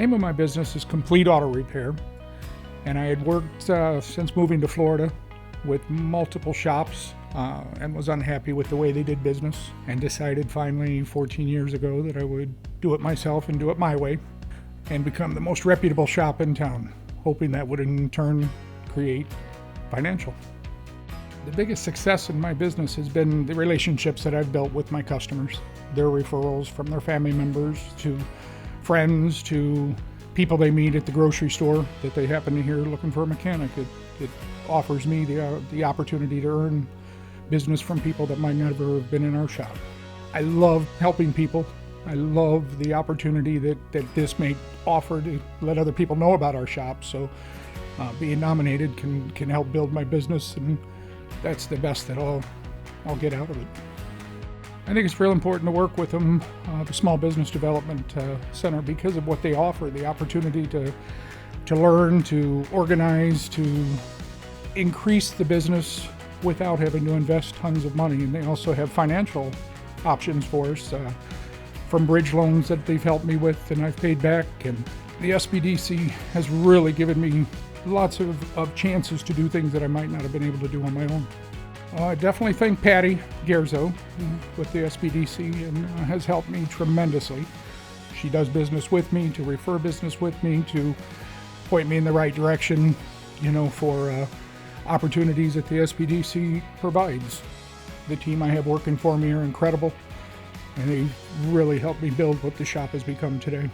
name of my business is Complete Auto Repair, and I had worked since moving to Florida with multiple shops and was unhappy with the way they did business, and decided finally 14 years ago that I would do it myself and do it my way and become the most reputable shop in town, hoping that would in turn create financial. The biggest success in my business has been the relationships that I've built with my customers, their referrals from their family members to friends to people they meet at the grocery store that they happen to hear looking for a mechanic. It offers me the opportunity to earn business from people that might never have been in our shop. I love helping people. I love the opportunity that this may offer to let other people know about our shop. So being nominated can help build my business, and that's the best that I'll get out of it. I think it's real important to work with them, the Small Business Development Center, because of what they offer, the opportunity to learn, to organize, to increase the business without having to invest tons of money. And they also have financial options for us, from bridge loans that they've helped me with and I've paid back. And the SBDC has really given me lots of chances to do things that I might not have been able to do on my own. I definitely thank Patty Gerzo with the SBDC, and has helped me tremendously. She does business with me, to refer business with me, to point me in the right direction, for opportunities that the SBDC provides. The team I have working for me are incredible, and they really helped me build what the shop has become today.